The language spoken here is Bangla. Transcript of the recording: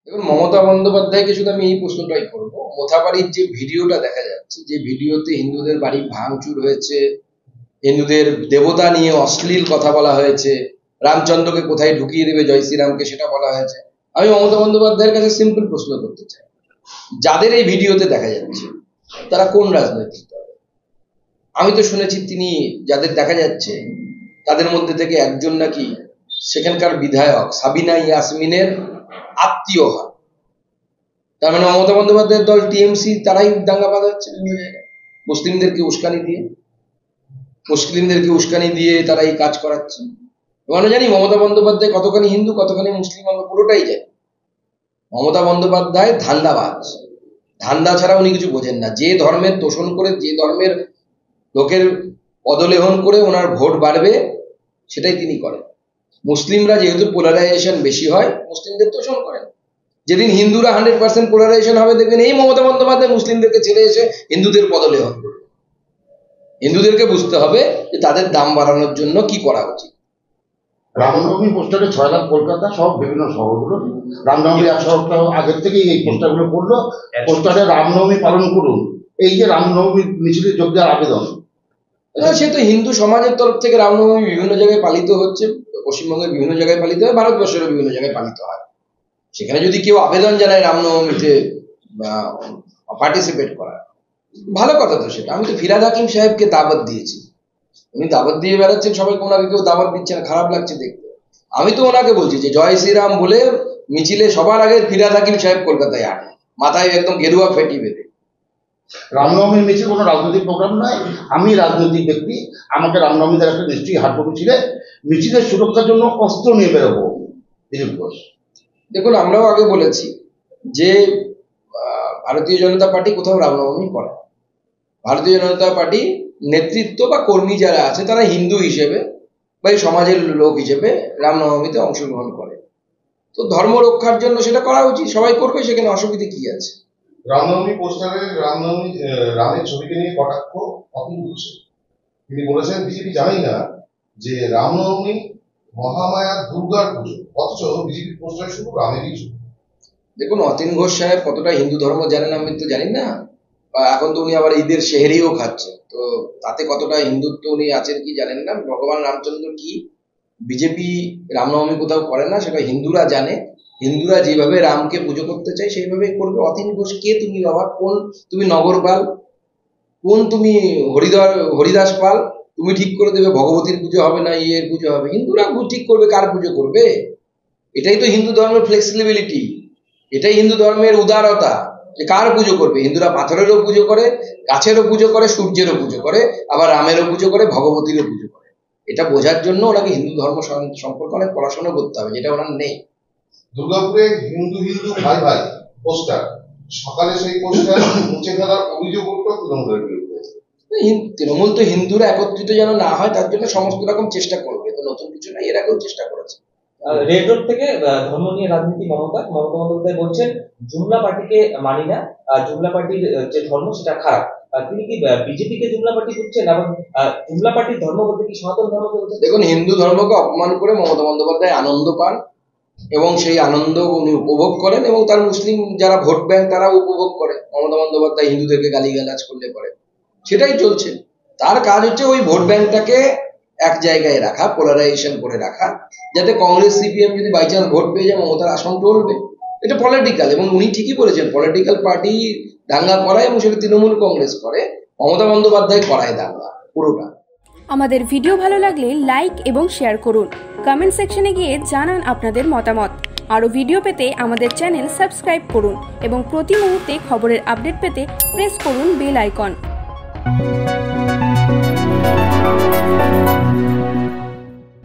দেখুন, মমতা বন্দ্যোপাধ্যায়কে শুধু আমি এই প্রশ্নটাই করবো, মোথাবাড়ির যে ভিডিওটা দেখা যাচ্ছে, যে ভিডিওতে হিন্দুদের বাড়ি ভাঙচুর হয়েছে, হিন্দুদের দেবতা নিয়ে অশ্লীল কথা বলা হয়েছে, রামচন্দ্রকে কোথায় ঢুকিয়ে দেবে জয় শ্রীরামকে সেটা বলা হয়েছে। আমি মমতা বন্দ্যোপাধ্যায়ের কাছে সিম্পল প্রশ্ন করতে চাই, যাদের এই ভিডিওতে দেখা যাচ্ছে তারা কোন রাজনৈতিক দল? আমি তো শুনেছি তিনি, যাদের দেখা যাচ্ছে তাদের মধ্যে থেকে একজন নাকি সেখানকার বিধায়ক সাবিনা ইয়াসমিনের আত্মীয় হয়। তার মানে মমতা বন্দ্যোপাধ্যায়ের দল টিএমসি তারাই দাঙ্গা বাঁধাচ্ছে বিভিন্ন জায়গায়, মুসলিমদেরকে উস্কানি দিয়ে তারা এই কাজ করাচ্ছে। আমরা জানি মমতা বন্দ্যোপাধ্যায় কতখানি হিন্দু কতখানি মুসলিম, আমরা পুরোটাই জানি। মমতা বন্দ্যোপাধ্যায় ধান্দাবাজ, ধান্দা ছাড়া উনি কিছু বোঝেন না। যে ধর্মের তোষণ করে, যে ধর্মের লোকের পদলেহন করে ওনার ভোট বাড়বে সেটাই তিনি করেন। মুসলিমরা যেহেতু পোলারাইজেশন বেশি হয়, মুসলিমদের তোষণ করেন। যেদিন হিন্দুরা 100% পোলারাইজেশন হবে, দেখবেন এই মমতা বন্দ্যোপাধ্যায় মুসলিমদেরকে ছেড়ে এসে হিন্দুদের পদলেহন করবে। হিন্দুদেরকে বুঝতে হবে যে তাদের দাম বাড়ানোর জন্য কি করা উচিত। রামনবমী পোস্টারে 6 লাখ কলকাতা সব বিভিন্ন শহরগুলো রামনবমী 1 সপ্তাহ আগের থেকেই এই পোস্টারগুলো করলো, পোস্টারে রামনবমী পালন করুন। এই যে রামনবমী মিছিলে যোগ দেওয়ার আবেদন, সে তো হিন্দু সমাজের তরফ থেকে রামনবমী বিভিন্ন জায়গায় পালিত হচ্ছে, পশ্চিমবঙ্গের বিভিন্ন জায়গায় পালিত হয়, ভারতবর্ষের বিভিন্ন জায়গায় পালিত হয়। সেখানে যদি কেউ আবেদন জানায় রামনবমীতে পার্টিসিপেট করা, ভালো কথা তো সেটা। আমি তো ফিরহাদ হাকিম সাহেবকে দাওয়াত দিয়েছি, উনি দাওয়াত দিয়ে বেড়াচ্ছেন সবাইকে, ওনাকে কেউ দাওয়াত দিচ্ছে না, খারাপ লাগছে দেখতে। আমি তো ওনাকে বলছি যে জয় শ্রীরাম বলে মিছিলে সবার আগে ফিরহাদ হাকিম সাহেব কলকাতায় আনে, মাথায় একদম গেরুয়া ফেটি বেঁধে। রামনবমীর মিছিল কোনো রাজনৈতিক প্রোগ্রাম নয়। আমি রাজনৈতিক ব্যক্তি, আমাকে রামনবমী দ্বারা একটা নিশ্চয়ই হাট মিছিলে, মিছিলের সুরক্ষার জন্য অস্ত্র নিয়ে বেরোবো। দিলীপ ঘোষ, দেখুন, আমরাও আগে বলেছি যে ভারতীয় জনতা পার্টি কোথাও রামনবমী করে না। ভারতীয় জনতা পার্টি নেতৃত্ব বা কর্মী যারা আছে তারা হিন্দু হিসেবে বা এই সমাজের লোক হিসেবে রামনবমীতে অংশগ্রহণ করে। তো ধর্ম রক্ষার জন্য সেটা করা উচিত, সবাই করবে, সেখানে অসুবিধে কি আছে? রামনবমী পোস্টারে রামের ছবিকে নিয়ে কটাক্ষ অতুল ঘোষের। তিনি বলেছেন বিজেপি জানেই না যে রামনবমী মহামায়া দুর্গার পুজো, অথচ বিজেপি পোস্টারে শুধু রামেরই ছবি। দেখুন, অতীন ঘোষ সাহেব কতটা হিন্দু ধর্ম জানেন আমি তো জানি না, এখন তো উনি আবার ঈদের সেহেরিও খাচ্ছেন, তো তাতে কতটা হিন্দুত্ব উনি আছেন কি জানেন না। ভগবান রামচন্দ্র কি, বিজেপি রামনবমী কোথাও করে না, সেটা হিন্দুরা জানে। হিন্দুরা যেভাবে রামকে পুজো করতে চায় সেইভাবেই করবে। অতীন ঘোষ কে তুমি বাবা? কোন তুমি নগরপাল? কোন তুমি হরিদাস পাল? তুমি ঠিক করে দেবে ভগবতীর পুজো হবে না ইয়ের পুজো হবে? হিন্দুরা ঠিক করবে কার পুজো করবে। এটাই তো হিন্দু ধর্মের ফ্লেক্সিবিলিটি, এটাই হিন্দু ধর্মের উদারতা, যে কার পুজো করবে। হিন্দুরা পাথরেরও পুজো করে, গাছেরও পুজো করে, সূর্যেরও পুজো করে, আবার রামেরও পুজো করে, ভগবতীরও পুজো করে। এটা বোঝার জন্য ওনাকে হিন্দু ধর্ম সম্পর্কে অনেক পড়াশোনা করতে হবে, যেটা ওনার নেই। দুর্গাপুরে হিন্দু ভাই ভাই পোস্টার, সকালে সেই পোস্টার মুছে ফেলার অভিযোগ উঠল তৃণমূলের বিরুদ্ধে। তৃণমূল তো হিন্দুরা একত্রিত যেন না হয় তার জন্য সমস্ত রকম চেষ্টা করবে, তো নতুন কিছু নাই, এর আগেও চেষ্টা করেছে। রেড রোড থেকে ধর্ম নিয়ে রাজনীতি মমতা বন্দ্যোপাধ্যায় বলছেন জুমলা পার্টিকে মানি না, জুমলা পার্টির যে ধর্ম সেটা খারাপ। তিনি কি বিজেপিকে জুমলা পার্টি করছেন এবং জুমলা পার্টির ধর্ম বলতে কি সনাতন ধর্মকে বলছেন? দেখুন, হিন্দু ধর্মকে অপমান করে মমতা বন্দ্যোপাধ্যায় আনন্দ পান এবং সেই আনন্দ উনি উপভোগ করেন, এবং তার মুসলিম যারা ভোট ব্যাংক তারাও উপভোগ করে। মমতা বন্দ্যোপাধ্যায় হিন্দুদেরকে গালিগালাজ করলে পরে সেটাই চলছে। তার কাজ হচ্ছে ওই ভোট ব্যাংকটাকে এক জায়গায় রাখা, পোলারাইজেশন করে রাখা, যাতে কংগ্রেস সিপিএম যদি বাই চান্স ভোট পেয়ে যায় মমতার আসন টলবে। এটা পলিটিক্যাল, এবং উনি ঠিকই বলেছেন, পলিটিক্যাল পার্টি দাঙ্গা করায় এবং সেটা তৃণমূল কংগ্রেস করে, মমতা বন্দ্যোপাধ্যায় করায় দাঙ্গা পুরোটা। আমাদের ভিডিও ভালো লাগলে লাইক এবং শেয়ার করুন, কমেন্ট সেকশনে গিয়ে জানান আপনাদের মতামত। আরও ভিডিও পেতে আমাদের চ্যানেল সাবস্ক্রাইব করুন এবং প্রতি মুহূর্তে খবরের আপডেট পেতে প্রেস করুন বেল আইকন।